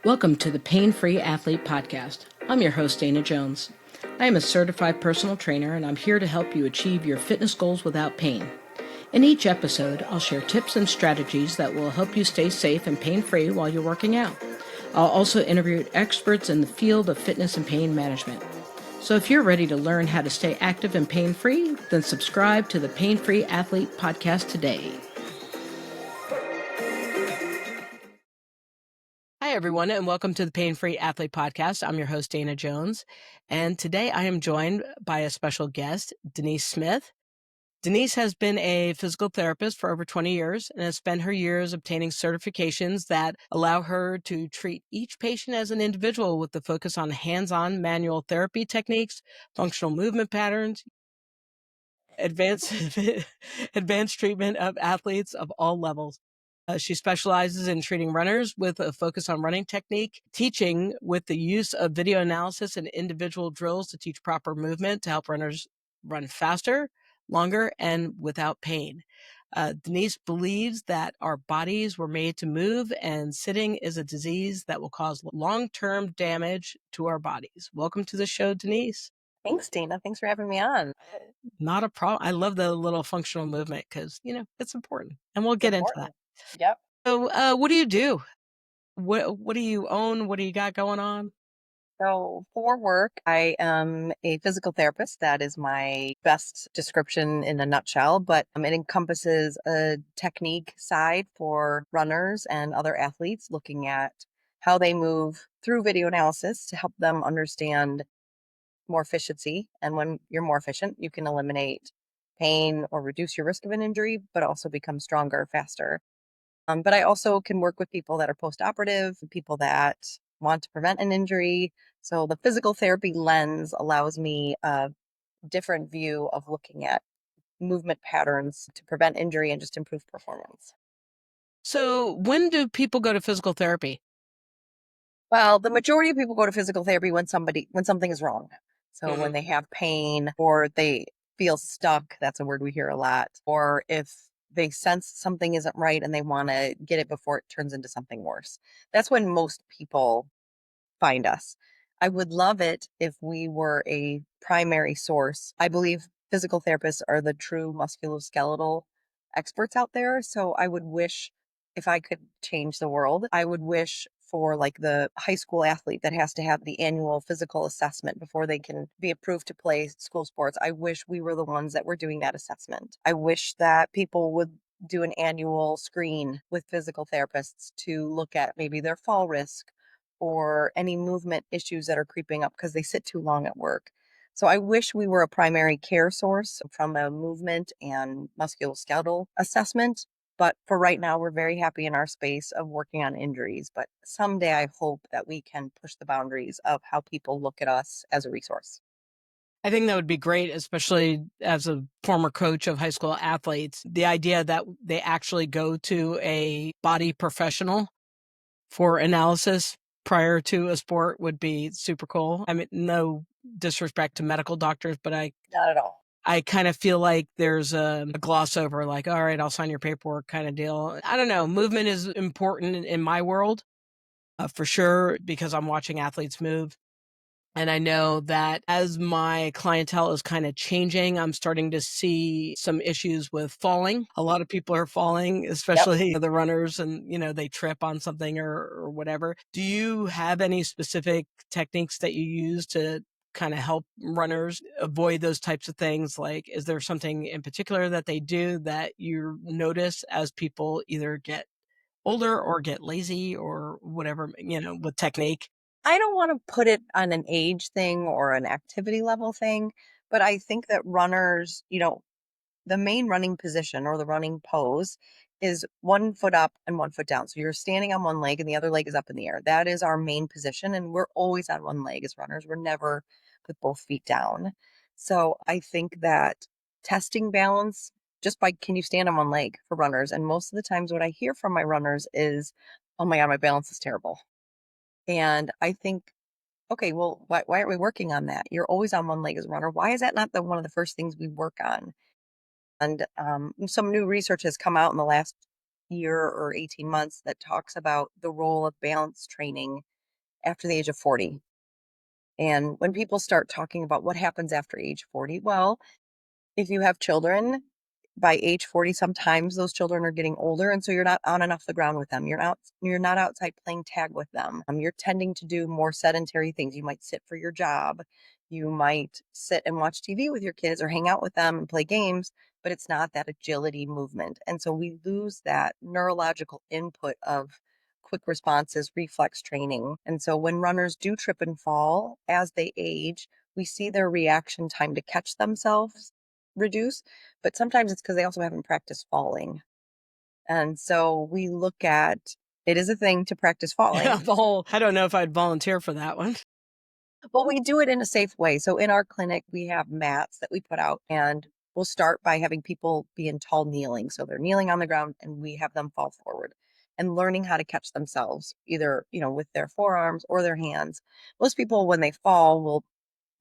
Welcome to the Pain-Free Athlete Podcast. I'm your host, Dana Jones. I am a certified personal trainer, and I'm here to help you achieve your fitness goals without pain. In each episode, I'll share tips and strategies that will help you stay safe and pain-free while you're working out. I'll also interview experts in the field of fitness and pain management. So if you're ready to learn how to stay active and pain-free, then subscribe to the Pain-Free Athlete Podcast today. Hi, everyone, and welcome to the Pain-Free Athlete Podcast. I'm your host, Dana Jones, and today I am joined by a special guest, Denise Smith. Denise has been a physical therapist for over 20 years and has spent her years obtaining certifications that allow her to treat each patient as an individual with the focus on hands-on manual therapy techniques, functional movement patterns, advanced advanced treatment of athletes of all levels. She specializes in treating runners with a focus on running technique, teaching with the use of video analysis and individual drills to teach proper movement to help runners run faster, longer, and without pain. Denise believes that our bodies were made to move, and sitting is a disease that will cause long-term damage to our bodies. Welcome to the show, Denise. Thanks, Dana. Thanks for having me on. Not a problem. I love the little functional movement because, it's important. And we'll It's get into that. important. Yep. So, what do you do? What do you own? What do you got going on? So for work, I am a physical therapist. That is my best description in a nutshell, but it encompasses a technique side for runners and other athletes, looking at how they move through video analysis to help them understand more efficiency. And when you're more efficient, you can eliminate pain or reduce your risk of an injury, but also become stronger, faster. But I also can work with people that are post-operative, people that want to prevent an injury. So the physical therapy lens allows me a different view of looking at movement patterns to prevent injury and just improve performance. So, when do people go to physical therapy? Well, the majority of people go to physical therapy when something is wrong. So when Mhm. they have pain or they feel stuck, that's a word we hear a lot, or if they sense something isn't right and they want to get it before it turns into something worse. That's when most people find us. I would love it if we were a primary source. I believe physical therapists are the true musculoskeletal experts out there. So I would wish if I could change the world, I would wish for like the high school athlete that has to have the annual physical assessment before they can be approved to play school sports. I wish we were the ones that were doing that assessment. I wish that people would do an annual screen with physical therapists to look at maybe their fall risk or any movement issues that are creeping up because they sit too long at work. So I wish we were a primary care source from a movement and musculoskeletal assessment. But for right now, we're very happy in our space of working on injuries. But someday I hope that we can push the boundaries of how people look at us as a resource. I think that would be great, especially as a former coach of high school athletes. The idea that they actually go to a body professional for analysis prior to a sport would be super cool. I mean, no disrespect to medical doctors, but Not at all. I kind of feel like there's a gloss over, like, all right, I'll sign your paperwork kind of deal. I don't know. Movement is important in my world, for sure, because I'm watching athletes move. And I know that as my clientele is kind of changing, I'm starting to see some issues with falling. A lot of people are falling, Yep. especially the runners, and they trip on something or whatever. Do you have any specific techniques that you use to kind of help runners avoid those types of things? Like, is there something in particular that they do that you notice as people either get older or get lazy or whatever, with technique? I don't want to put it on an age thing or an activity level thing, but I think that runners, the main running position or the running pose is one foot up and one foot down. So you're standing on one leg and the other leg is up in the air. That is our main position. And we're always on one leg as runners. We're never with both feet down. So I think that testing balance just by can you stand on one leg for runners? And most of the times, what I hear from my runners is, oh my God, my balance is terrible. And I think, okay, well, why aren't we working on that? You're always on one leg as a runner. Why is that not one of the first things we work on? And some new research has come out in the last year or 18 months that talks about the role of balance training after the age of 40. And when people start talking about what happens after age 40, well, if you have children, by age 40, sometimes those children are getting older, and so you're not on and off the ground with them. You're not outside playing tag with them. You're tending to do more sedentary things. You might sit for your job. You might sit and watch TV with your kids or hang out with them and play games, but it's not that agility movement. And so we lose that neurological input of quick responses, reflex training. And so when runners do trip and fall as they age, we see their reaction time to catch themselves reduce, but sometimes it's because they also haven't practiced falling. And so we look at it is a thing to practice Yeah, falling, the whole I don't know if I'd volunteer for that one. but we do it in a safe way. So in our clinic, we have mats that we put out, and we'll start by having people be in tall kneeling. So they're kneeling on the ground and we have them fall forward and learning how to catch themselves either, with their forearms or their hands. Most people, when they fall, will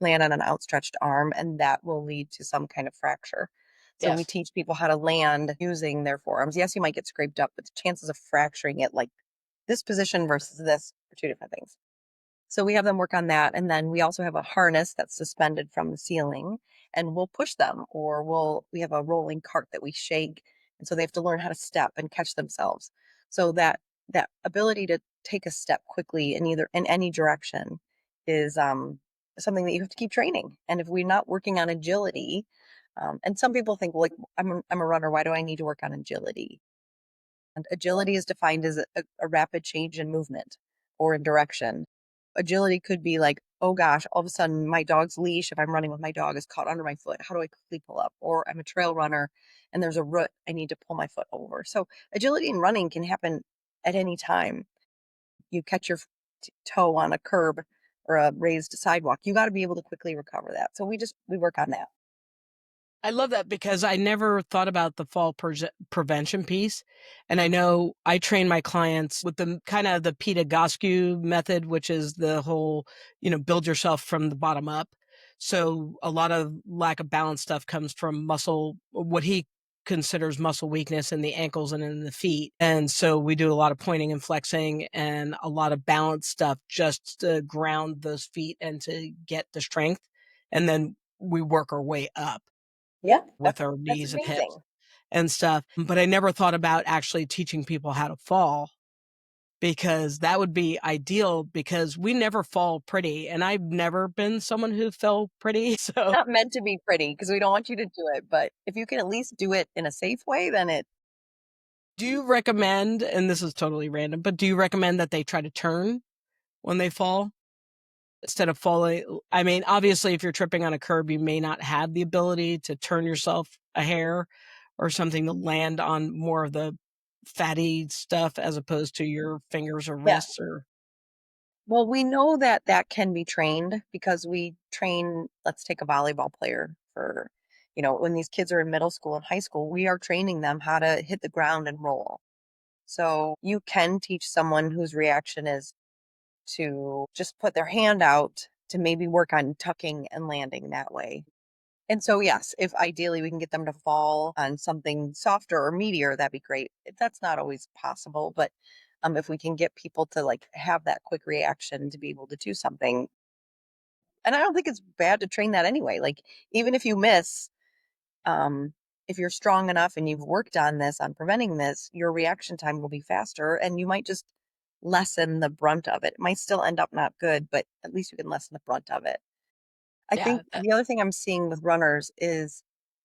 land on an outstretched arm, and that will lead to some kind of fracture. So we Yes. teach people how to land using their forearms. Yes, you might get scraped up, but the chances of fracturing it like this position versus this are two different things. So we have them work on that. And then we also have a harness that's suspended from the ceiling, and we'll push them, or we have a rolling cart that we shake. And so they have to learn how to step and catch themselves. So that ability to take a step quickly in any direction is something that you have to keep training. And if we're not working on agility, and some people think, well, like I'm a runner, why do I need to work on agility? And agility is defined as a rapid change in movement or in direction. Agility could be like, oh gosh, all of a sudden my dog's leash, if I'm running with my dog, is caught under my foot. How do I quickly pull up? Or I'm a trail runner and there's a root, I need to pull my foot over. So agility in running can happen at any time. You catch your toe on a curb or a raised sidewalk. You got to be able to quickly recover that. So we work on that. I love that because I never thought about the fall prevention piece. And I know I train my clients with the kind of the Peter Gosku method, which is the whole, build yourself from the bottom up. So a lot of lack of balance stuff comes from muscle, what he considers muscle weakness in the ankles and in the feet. And so we do a lot of pointing and flexing and a lot of balance stuff just to ground those feet and to get the strength. And then we work our way up Yeah, with our that's knees and hips amazing. and stuff, but I never thought about actually teaching people how to fall because that would be ideal because we never fall pretty, and I've never been someone who fell pretty, so Not meant to be pretty because we don't want you to do it, but if you can at least do it in a safe way, then it do you recommend, and this is totally random, but do you recommend that they try to turn when they fall instead of falling? I mean, obviously, if you're tripping on a curb, you may not have the ability to turn yourself a hair or something to land on more of the fatty stuff as opposed to your fingers or yeah. wrists or Well, we know that that can be trained because we train, let's take a volleyball player for, when these kids are in middle school and high school, we are training them how to hit the ground and roll. So you can teach someone whose reaction is to just put their hand out to maybe work on tucking and landing that way. And so, yes, if ideally we can get them to fall on something softer or meatier, that'd be great. That's not always possible, but if we can get people to like have that quick reaction to be able to do something, and I don't think it's bad to train that anyway. Like even if you miss, um, if you're strong enough and you've worked on this, on preventing this, your reaction time will be faster, and you might just lessen the brunt of it. It might still end up not good, but at least you can lessen the brunt of it. I yeah, think the other thing I'm seeing with runners is,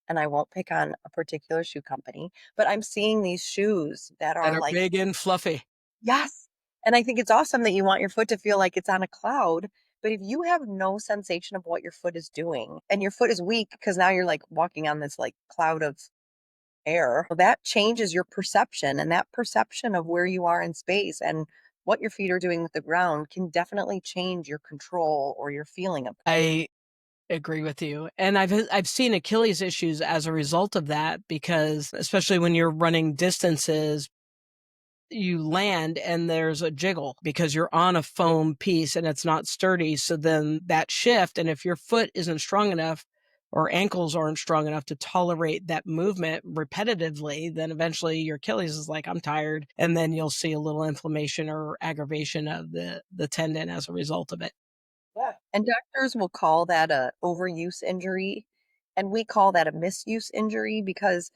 and I won't pick on a particular shoe company, but I'm seeing these shoes that that are are like, big and fluffy. yes. And I think it's awesome that you want your foot to feel like it's on a cloud. But if you have no sensation of what your foot is doing and your foot is weak because now you're like walking on this like cloud of air, well, that changes your perception. And that perception of where you are in space and what your feet are doing with the ground can definitely change your control or your feeling of. I agree with you, and I've seen Achilles issues as a result of that because especially when you're running distances, you land and there's a jiggle because you're on a foam piece and it's not sturdy, so then that shift, and if your foot isn't strong enough or ankles aren't strong enough to tolerate that movement repetitively, then eventually your Achilles is like, I'm tired. And then you'll see a little inflammation or aggravation of the tendon as a result of it. Yeah. And doctors will call that a overuse injury, and we call that a misuse injury because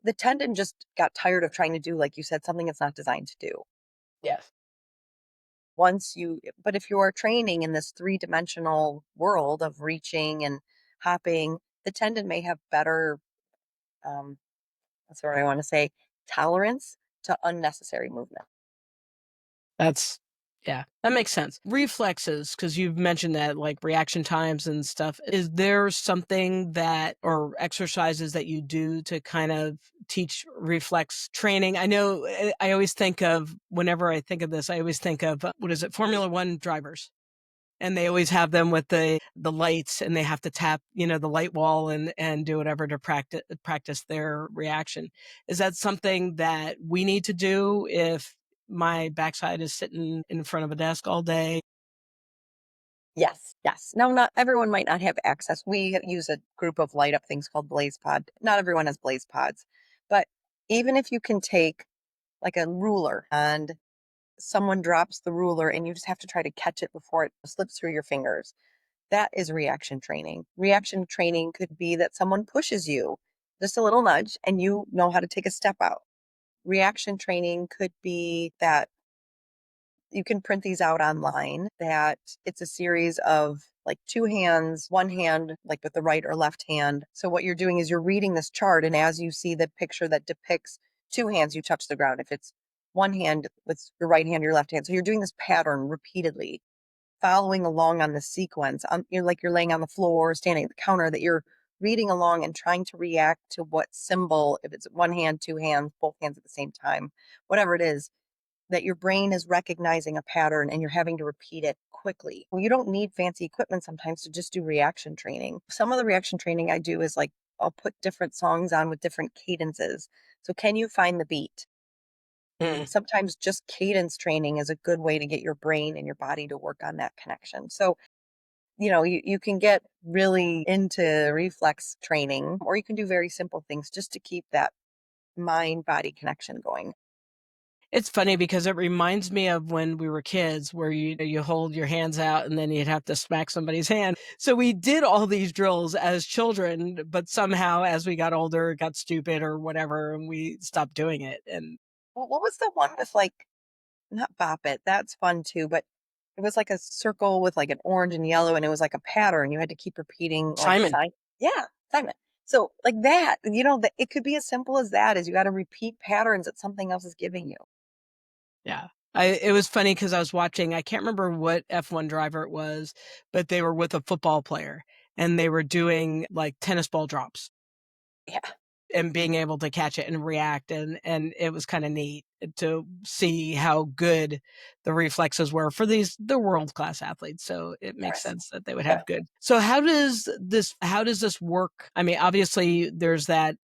the tendon just got tired of trying to do, like you said, something it's not designed to do. Yes. But if you are training in this three-dimensional world of reaching and hopping, the tendon may have better, um, that's what I want to say, tolerance to unnecessary movement. That's yeah, that makes sense. Reflexes, because you've mentioned that, like, reaction times and stuff. Is there something that or exercises that you do to kind of teach reflex training? I know, I always think of whenever I think of this, I always think of, what is it? Formula 1 drivers. And they always have them with the lights, and they have to tap, the light wall and do whatever to practice their reaction. Is that something that we need to do if my backside is sitting in front of a desk all day? Yes, yes. Now, not everyone might not have access. We use a group of light up things called Blaze Pod. Not everyone has Blaze Pods, but even if you can take like a ruler and someone drops the ruler and you just have to try to catch it before it slips through your fingers, that is reaction training. Reaction training could be that someone pushes you, just a little nudge, and you know how to take a step out. Reaction training could be that you can print these out online, that it's a series of like two hands, one hand, like with the right or left hand. So what you're doing is you're reading this chart, and as you see the picture that depicts two hands, you touch the ground. If it's one hand with your right hand, your left hand. So you're doing this pattern repeatedly, following along on the sequence. You're laying on the floor, standing at the counter, that you're reading along and trying to react to what symbol, if it's one hand, two hands, both hands at the same time, whatever it is, that your brain is recognizing a pattern and you're having to repeat it quickly. Well, you don't need fancy equipment sometimes to just do reaction training. Some of the reaction training I do is like I'll put different songs on with different cadences. So, can you find the beat? Mm. Sometimes just cadence training is a good way to get your brain and your body to work on that connection. So, you can get really into reflex training, or you can do very simple things just to keep that mind body connection going. It's funny because it reminds me of when we were kids where you hold your hands out and then you'd have to smack somebody's hand. So we did all these drills as children, but somehow as we got older, it got stupid or whatever, and we stopped doing it. And Well, what was the one with like, not Bop It, that's fun too, but it was like a circle with like an orange and yellow, and it was like a pattern. You had to keep repeating like Simon, sign. Yeah, Simon. So like that, it could be as simple as that, as you got to repeat patterns that something else is giving you. yeah. It was funny because I was watching, I can't remember what F1 driver it was, but they were with a football player and they were doing like tennis ball drops Yeah, and being able to catch it and react, and it was kind of neat to see how good the reflexes were for the world class athletes. So it makes yes. sense that they would Yeah. have good. So how does this work? I mean, obviously there's that,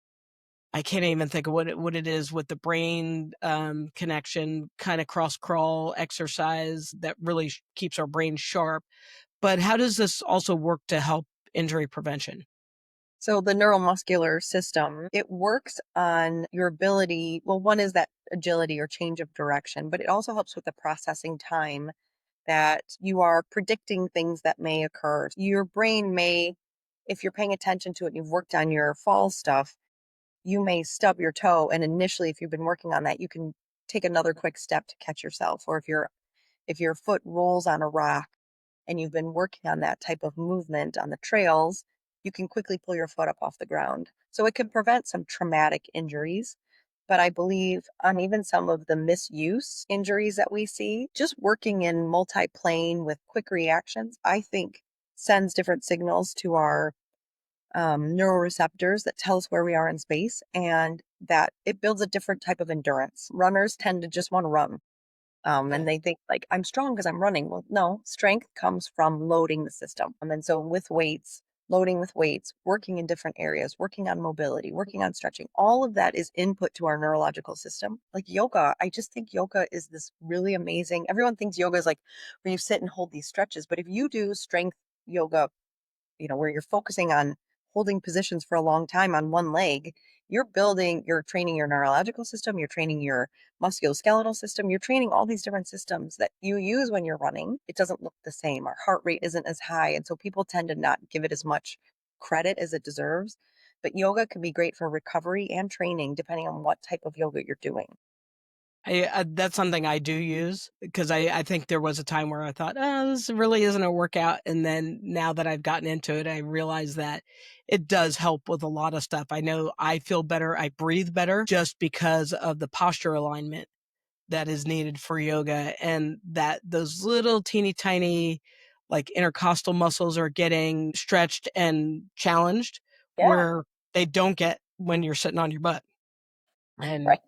I can't even think of what it is with the brain connection, kind of cross crawl exercise that really keeps our brain sharp. But how does this also work to help injury prevention? So the neuromuscular system, it works on your ability. Well, one is that agility or change of direction, but it also helps with the processing time, that you are predicting things that may occur. Your brain may, if you're paying attention to it and you've worked on your fall stuff, you may stub your toe. And initially, if you've been working on that, you can take another quick step to catch yourself. Or if your foot rolls on a rock and you've been working on that type of movement on the trails, you can quickly pull your foot up off the ground. So it can prevent some traumatic injuries. But I believe on even some of the misuse injuries that we see, just working in multi-plane with quick reactions, I think sends different signals to our neuroreceptors that tell us where we are in space, and that it builds a different type of endurance. Runners tend to just want to run. And they think like, I'm strong because I'm running. Well, no, strength comes from loading the system. And so with weights, loading with weights, working in different areas, working on mobility, working on stretching, all of that is input to our neurological system. Like yoga, I just think yoga is this really amazing. Everyone thinks yoga is like where you sit and hold these stretches, but if you do strength yoga, where you're focusing on holding positions for a long time on one leg, you're training your neurological system, you're training your musculoskeletal system, you're training all these different systems that you use when you're running. It doesn't look the same. Our heart rate isn't as high. And so people tend to not give it as much credit as it deserves. But yoga can be great for recovery and training, depending on what type of yoga you're doing. That's something I do use because I think there was a time where I thought, "Oh, this really isn't a workout," and then now that I've gotten into it, I realize that it does help with a lot of stuff. I know I feel better, I breathe better just because of the posture alignment that is needed for yoga, and that those little teeny tiny, like, intercostal muscles are getting stretched and challenged Yeah, where they don't get when you're sitting on your butt. And right.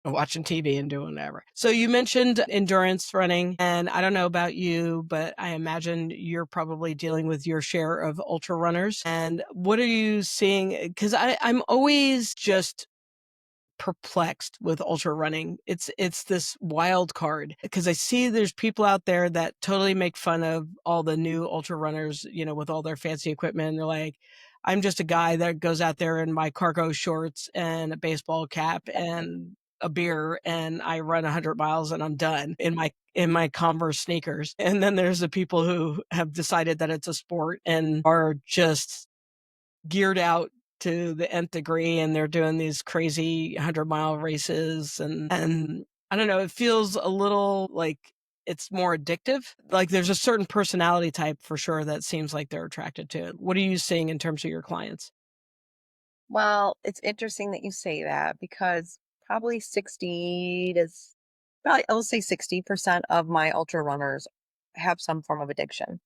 watching TV and doing whatever. So you mentioned endurance running, and I don't know about you, but I imagine you're probably dealing with your share of ultra runners. And what are you seeing? Because I'm always just perplexed with ultra running. It's this wild card because I see there's people out there that totally make fun of all the new ultra runners, with all their fancy equipment. And they're like, I'm just a guy that goes out there in my cargo shorts and a baseball cap and a beer and I run 100 miles and I'm done in my Converse sneakers. And then there's the people who have decided that it's a sport and are just geared out to the nth degree, and they're doing these crazy 100-mile races, and I don't know, it feels a little like it's more addictive. Like, there's a certain personality type for sure that seems like they're attracted to it. What are you seeing in terms of your clients? Well, it's interesting that you say that because probably 60 to, probably, I'll say 60% of my ultra runners have some form of addiction.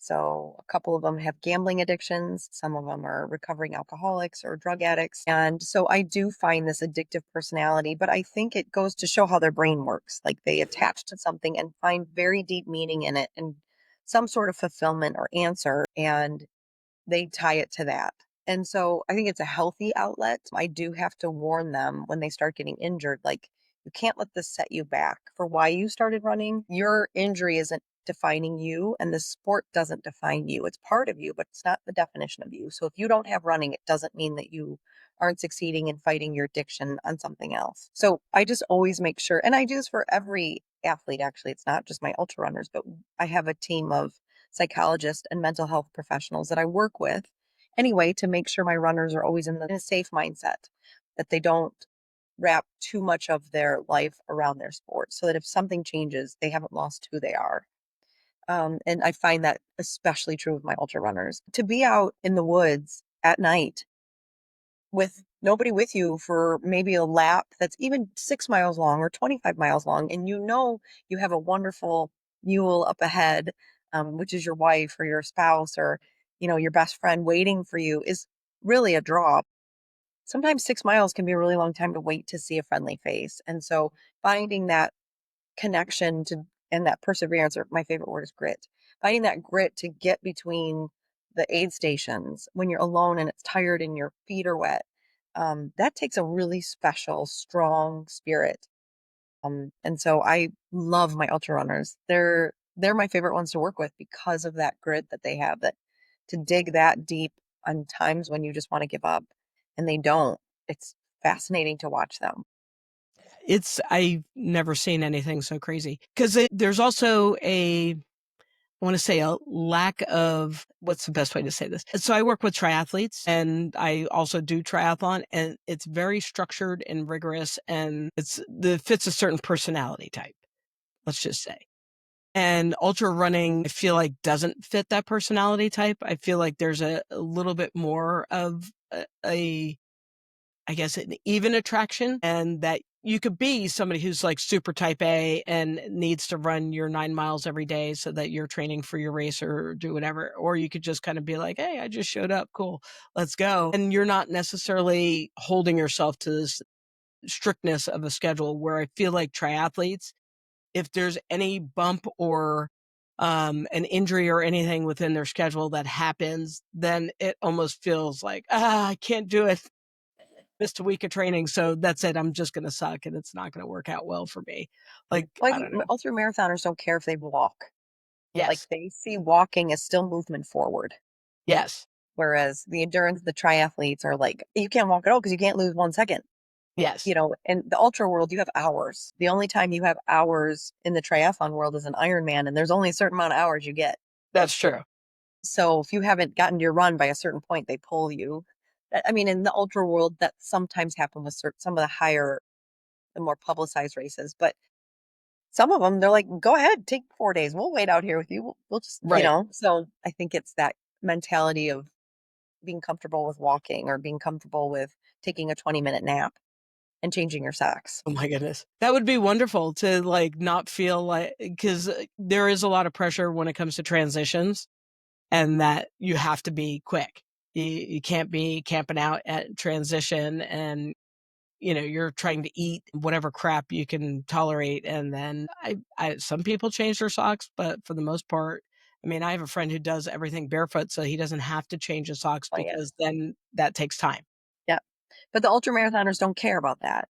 So a couple of them have gambling addictions. Some of them are recovering alcoholics or drug addicts. And so I do find this addictive personality, but I think it goes to show how their brain works. Like they attach to something and find very deep meaning in it and some sort of fulfillment or answer. And they tie it to that. And so I think it's a healthy outlet. I do have to warn them when they start getting injured, like, you can't let this set you back for why you started running. Your injury isn't defining you, and the sport doesn't define you. It's part of you, but it's not the definition of you. So if you don't have running, it doesn't mean that you aren't succeeding in fighting your addiction on something else. So I just always make sure, and I do this for every athlete, actually. It's not just my ultra runners, but I have a team of psychologists and mental health professionals that I work with anyway to make sure my runners are always in a safe mindset, that they don't wrap too much of their life around their sport so that if something changes, they haven't lost who they are. And I find that especially true with my ultra runners. To be out in the woods at night with nobody with you for maybe a lap that's even 6 miles long or 25 miles long, and you have a wonderful mule up ahead, which is your wife or your spouse or your best friend waiting for you, is really a draw. Sometimes 6 miles can be a really long time to wait to see a friendly face, and so finding that connection to and that perseverance, or my favorite word is grit. Finding that grit to get between the aid stations when you're alone and it's tired and your feet are wet. That takes a really special, strong spirit. And so I love my ultra runners. They're my favorite ones to work with because of that grit that they have, that to dig that deep on times when you just want to give up and they don't. It's fascinating to watch them. I've never seen anything so crazy because there's also I want to say a lack of what's the best way to say this? So I work with triathletes and I also do triathlon, and it's very structured and rigorous, and fits a certain personality type, let's just say. And ultra running, I feel like doesn't fit that personality type. I feel like there's a little bit more of I guess, an even attraction, and that you could be somebody who's like super type A and needs to run your 9 miles every day so that you're training for your race or do whatever. Or you could just kind of be like, hey, I just showed up. Cool. Let's go. And you're not necessarily holding yourself to this strictness of a schedule where I feel like triathletes, if there's any bump or an injury or anything within their schedule that happens, then it almost feels like, I can't do it, missed a week of training, so that's it. I'm just gonna suck and it's not gonna work out well for me. Like, I Like don't know. ultra marathoners don't care if they walk. Like Yes. they see walking as still movement forward. Yes. Whereas the endurance, the triathletes are like, you can't walk at all because you can't lose 1 second. Yes, In the ultra world, you have hours. The only time you have hours in the triathlon world is an Ironman, and there's only a certain amount of hours you get. that's true. So if you haven't gotten your run by a certain point, they pull you. I mean, in the ultra world, that sometimes happen with some of the higher, the more publicized races. But some of them, they're like, go ahead, take 4 days. We'll wait out here with you. We'll just, Right. So I think it's that mentality of being comfortable with walking or being comfortable with taking a 20-minute nap and changing your socks. Oh my goodness. That would be wonderful to, like, not feel like, because there is a lot of pressure when it comes to transitions, and that you have to be quick. You can't be camping out at transition and, you're trying to eat whatever crap you can tolerate, and then I some people change their socks, but for the most part, I mean, I have a friend who does everything barefoot, so he doesn't have to change his socks Oh, yeah. because then that takes time. Yeah. But the ultra marathoners don't care about that.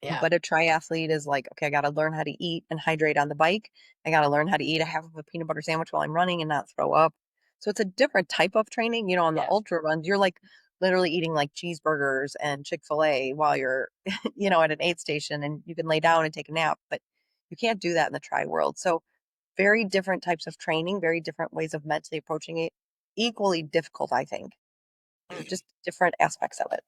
Yeah. But a triathlete is like, okay, I got to learn how to eat and hydrate on the bike. I got to learn how to eat a half of a peanut butter sandwich while I'm running and not throw up. So it's a different type of training. On the Yes. ultra runs, you're like literally eating like cheeseburgers and Chick-fil-A while you're, at an aid station, and you can lay down and take a nap, but you can't do that in the tri world. So very different types of training, very different ways of mentally approaching it. Equally difficult, I think. Just different aspects of it.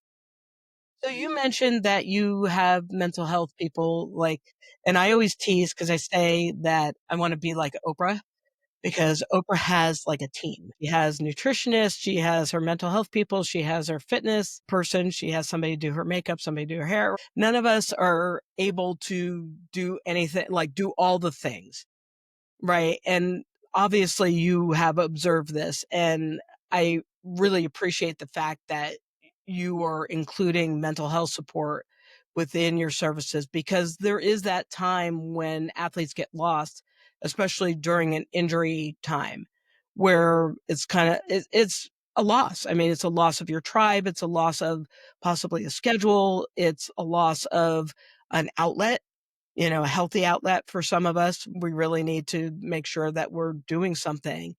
So you mentioned that you have mental health people, like, and I always tease because I say that I wanna be like Oprah, because Oprah has, like, a team. She has nutritionists, she has her mental health people, she has her fitness person, she has somebody do her makeup, somebody do her hair. None of us are able to do anything, like, do all the things. Right, and obviously you have observed this, and I really appreciate the fact that you are including mental health support within your services, because there is that time when athletes get lost, especially during an injury time, where it's a loss. I mean, it's a loss of your tribe, it's a loss of possibly a schedule, it's a loss of an outlet, a healthy outlet for some of us. We really need to make sure that we're doing something.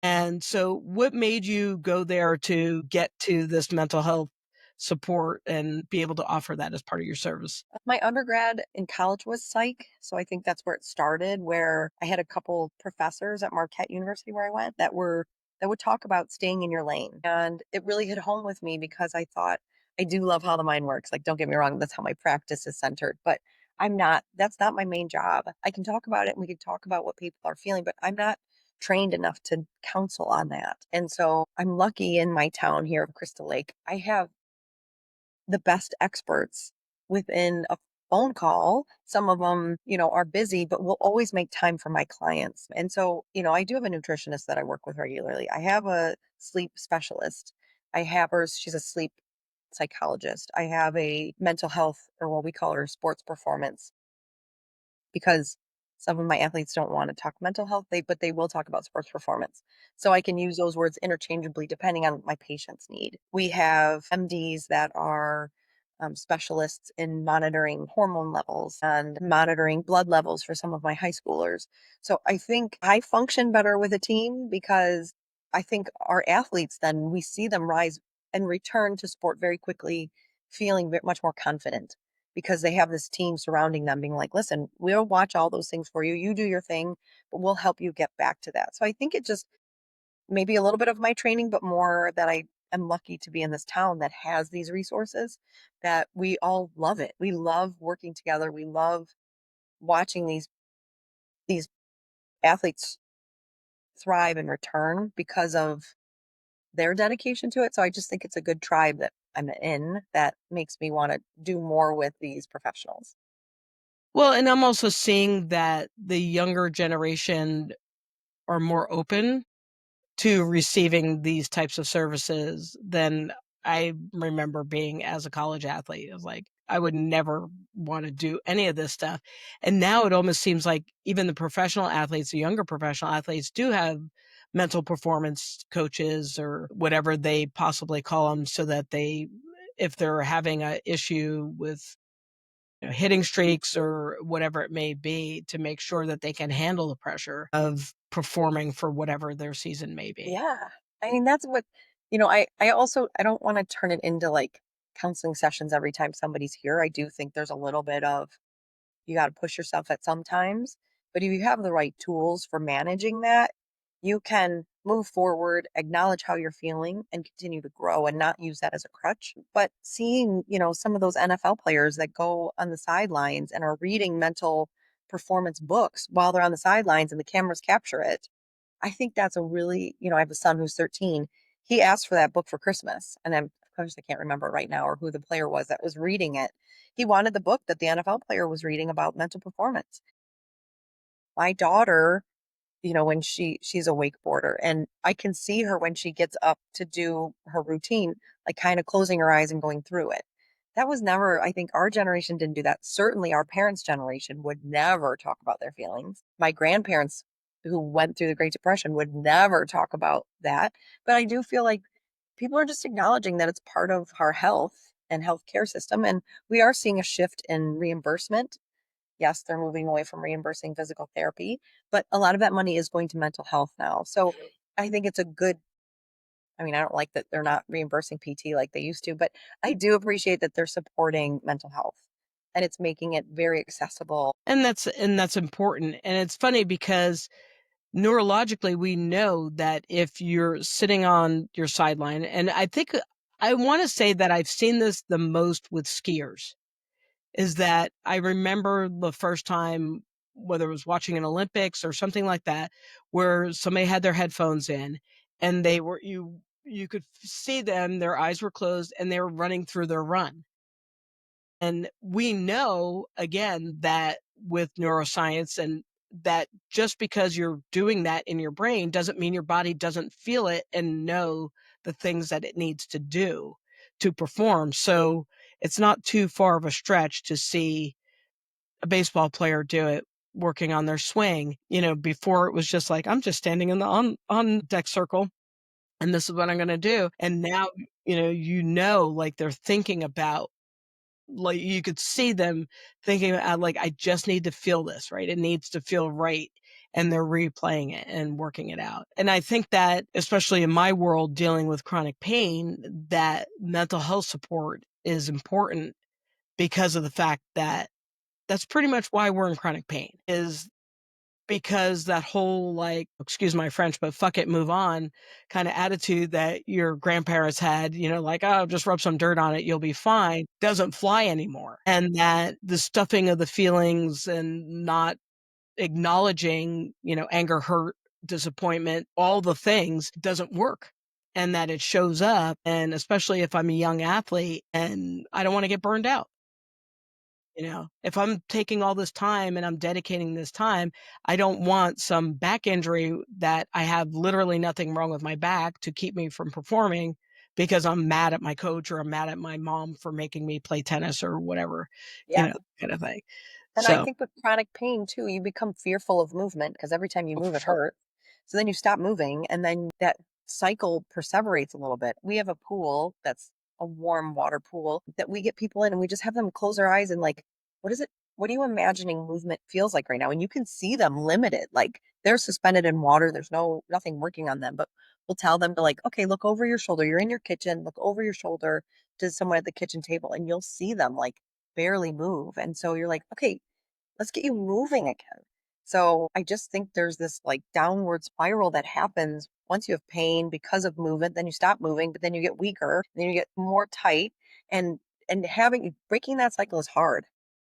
And so what made you go there to get to this mental health support and be able to offer that as part of your service? My undergrad in college was psych, so I think that's where it started, where I had a couple professors at Marquette University where I went that would talk about staying in your lane. And it really hit home with me because I thought I do love how the mind works. Like, don't get me wrong, that's how my practice is centered, but that's not my main job. I can talk about it and we can talk about what people are feeling, but I'm not trained enough to counsel on that. And so I'm lucky in my town here of Crystal Lake. I have the best experts within a phone call. Some of them, are busy, but will always make time for my clients. And so, I do have a nutritionist that I work with regularly. I have a sleep specialist. I have her, she's a sleep psychologist. I have a mental health, or what we call her sports performance, because some of my athletes don't want to talk mental health, but they will talk about sports performance. So I can use those words interchangeably depending on what my patient's need. We have MDs that are specialists in monitoring hormone levels and monitoring blood levels for some of my high schoolers. So I think I function better with a team because I think our athletes, then we see them rise and return to sport very quickly, feeling much more confident because they have this team surrounding them being like, listen, we'll watch all those things for you. You do your thing, but we'll help you get back to that. So I think it just maybe a little bit of my training, but more that I am lucky to be in this town that has these resources that we all love it. We love working together. We love watching these athletes thrive and return because of their dedication to it. So I just think it's a good tribe that I'm in that makes me want to do more with these professionals. Well, and I'm also seeing that the younger generation are more open to receiving these types of services than I remember being as a college athlete. It was like, I would never wanna do any of this stuff, and now it almost seems like even the professional athletes, the younger professional athletes do have mental performance coaches or whatever they possibly call them, so that if they're having a issue with, hitting streaks or whatever it may be, to make sure that they can handle the pressure of performing for whatever their season may be. Yeah. I mean, that's what, I also I don't want to turn it into like counseling sessions every time somebody's here. I do think there's a little bit of you got to push yourself at some times, but if you have the right tools for managing that, you can move forward, acknowledge how you're feeling and continue to grow and not use that as a crutch. But seeing, some of those NFL players that go on the sidelines and are reading mental performance books while they're on the sidelines and the cameras capture it, I think that's a really, I have a son who's 13. He asked for that book for Christmas, and of course I can't remember right now or who the player was that was reading it. He wanted the book that the NFL player was reading about mental performance. My daughter, when she's a wakeboarder, and I can see her when she gets up to do her routine, like kind of closing her eyes and going through it. That was never, I think our generation didn't do that. Certainly our parents' generation would never talk about their feelings. My grandparents who went through the Great Depression would never talk about that. But I do feel like people are just acknowledging that it's part of our health and healthcare system. And we are seeing a shift in reimbursement. Yes, they're moving away from reimbursing physical therapy, but a lot of that money is going to mental health now. So I think it's a good, I mean, I don't like that they're not reimbursing PT like they used to, but I do appreciate that they're supporting mental health and it's making it very accessible. And that's important, and it's funny because neurologically, we know that if you're sitting on your sideline, and I think I wanna say that I've seen this the most with skiers, is that I remember the first time, whether it was watching an Olympics or something like that, where somebody had their headphones in and you could see them, their eyes were closed, and they were running through their run. And we know, again, that with neuroscience and that just because you're doing that in your brain doesn't mean your body doesn't feel it and know the things that it needs to do to perform. So it's not too far of a stretch to see a baseball player do it working on their swing. Before it was just like, I'm just standing in the on deck circle and this is what I'm gonna do. And now, like they're thinking about, like, you could see them thinking like, "I just need to feel this, right? It needs to feel right," and they're replaying it and working it out. And I think that, especially in my world dealing with chronic pain, that mental health support is important because of the fact that that's pretty much why we're in chronic pain, is because that whole, like, excuse my French, but "fuck it, move on" kinda attitude that your grandparents had, like, "Oh, just rub some dirt on it, you'll be fine," doesn't fly anymore. And that the stuffing of the feelings and not acknowledging, anger, hurt, disappointment, all the things doesn't work. And that it shows up, and especially if I'm a young athlete and I don't wanna get burned out. If I'm taking all this time and I'm dedicating this time, I don't want some back injury that I have literally nothing wrong with my back to keep me from performing because I'm mad at my coach or I'm mad at my mom for making me play tennis or whatever, Yeah. kind of thing. And I So, think with chronic pain too, you become fearful of movement because every time you oh, move, for it sure. hurts. So then you stop moving, and then that cycle perseverates a little bit. We have a pool that's a warm water pool that we get people in, and we just have them close their eyes and like, what is it? What are you imagining movement feels like right now? And you can see them limited, like they're suspended in water. There's nothing working on them, but we'll tell them to like, okay, look over your shoulder. You're in your kitchen. Look over your shoulder to someone at the kitchen table, and you'll see them like barely move. And so you're like, okay, let's get you moving again. So I just think there's this like downward spiral that happens once you have pain because of movement, then you stop moving, but then you get weaker, then you get more tight and having breaking that cycle is hard.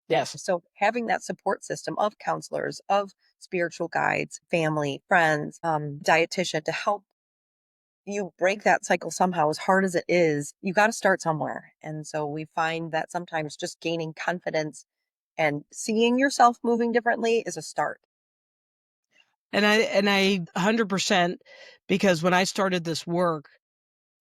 Yes. So having that support system of counselors, of spiritual guides, family, friends, dietitian to help you break that cycle somehow, as hard as it is, you got to start somewhere. And so we find that sometimes just gaining confidence and seeing yourself moving differently is a start. And I 100%, because when I started this work,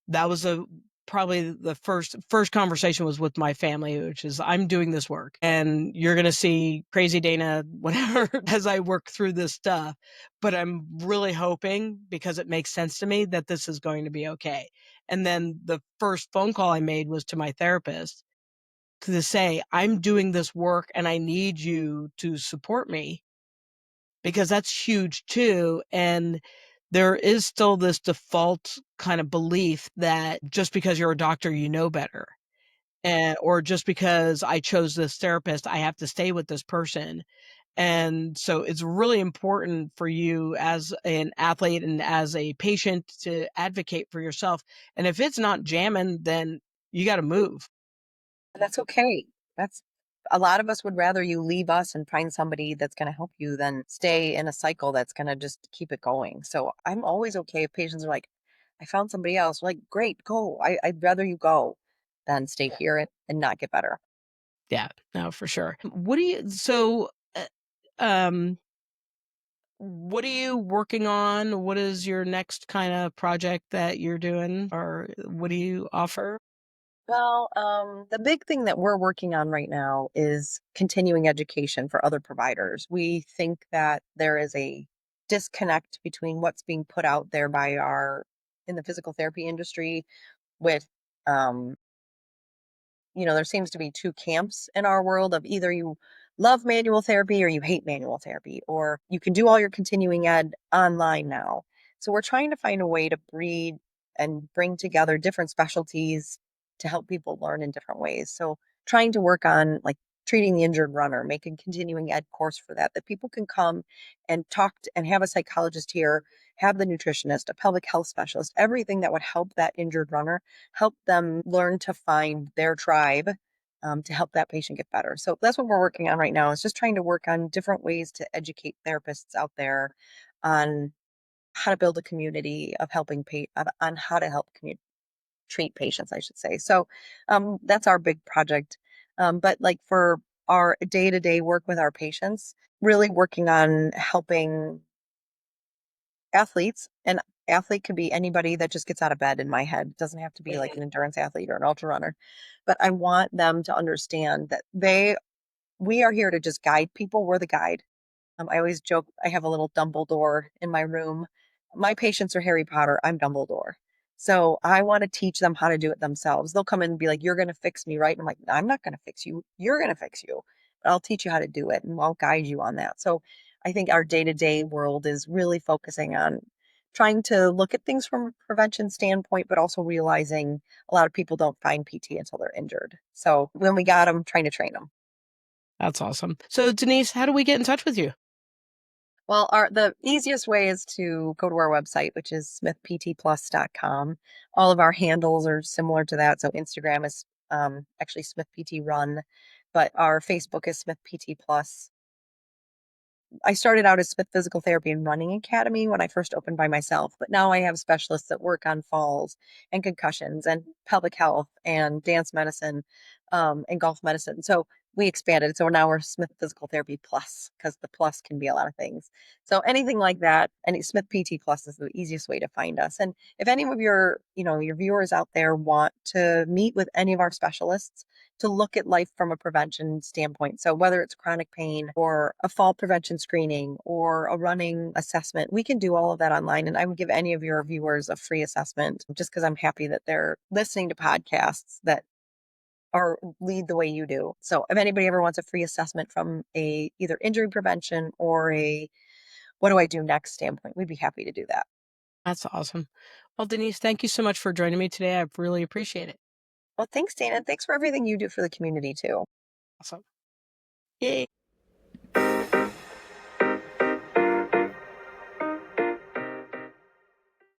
that was a probably the first conversation was with my family, which is, "I'm doing this work, and you're gonna see crazy Dana, whatever, as I work through this stuff, but I'm really hoping, because it makes sense to me, that this is going to be okay." And then the first phone call I made was to my therapist to say, "I'm doing this work, and I need you to support me," because that's huge too. And there is still this default kind of belief that just because you're a doctor, you know better. Or just because I chose this therapist, I have to stay with this person. And so it's really important for you as an athlete and as a patient to advocate for yourself. And if it's not jamming, then you got to move. And that's okay. That's a lot of us would rather you leave us and find somebody that's going to help you than stay in a cycle that's going to just keep it going. So I'm always okay if patients are like, I found somebody else. Like, great, go. I'd rather you go than stay here and not get better. Yeah, no, for sure. What do you, so, um, what are you working on? What is your next kind of project that you're doing, or what do you offer? Well, the big thing that we're working on right now is continuing education for other providers. We think that there is a disconnect between what's being put out there by our in the physical therapy industry with um there seems to be two camps in our world of either you love manual therapy or you hate manual therapy, or you can do all your continuing ed online now. So we're trying to find a way to breed and bring together different specialties to help people learn in different ways. So trying to work on like treating the injured runner, making continuing ed course for that, that people can come and and have a psychologist here, have the nutritionist, a pelvic health specialist, everything that would help that injured runner, help them learn to find their tribe, to help that patient get better. So that's what we're working on right now, is just trying to work on different ways to educate therapists out there on how to build a community of on how to help treat patients, I should say. So that's our big project. But like for our day to day work with our patients, really working on helping athletes, and athlete could be anybody that just gets out of bed in my head. It doesn't have to be like Mhm. an endurance athlete or an ultra runner. But I want them to understand that we are here to just guide people. We're the guide. I always joke, I have a little Dumbledore in my room. My patients are Harry Potter. I'm Dumbledore. So I want to teach them how to do it themselves. They'll come in and be like, "You're going to fix me, right?" And I'm like, "I'm not going to fix you. You're going to fix you. But I'll teach you how to do it and I'll guide you on that." So I think our day to day world is really focusing on trying to look at things from a prevention standpoint, but also realizing a lot of people don't find PT until they're injured. So when we got them, trying to train them. That's awesome. So, Denise, how do we get in touch with you? Well, the easiest way is to go to our website, which is smithptplus.com. All of our handles are similar to that. So Instagram is actually Smith PT Run, but our Facebook is Smith PT Plus. I started out as Smith Physical Therapy and Running Academy when I first opened by myself, but now I have specialists that work on falls and concussions and pelvic health and dance medicine, and golf medicine. So we expanded. So now we're Smith Physical Therapy Plus, because the plus can be a lot of things. So anything like that, and Smith PT Plus is the easiest way to find us. And if any of your viewers out there want to meet with any of our specialists, to look at life from a prevention standpoint. So whether it's chronic pain or a fall prevention screening or a running assessment, we can do all of that online. And I would give any of your viewers a free assessment, just because I'm happy that they're listening to podcasts that are lead the way you do. So if anybody ever wants a free assessment from a either injury prevention or a what do I do next standpoint, we'd be happy to do that. That's awesome. Well, Denise, thank you so much for joining me today. I really appreciate it. Well, thanks, Dana. Thanks for everything you do for the community too. Awesome. Yay.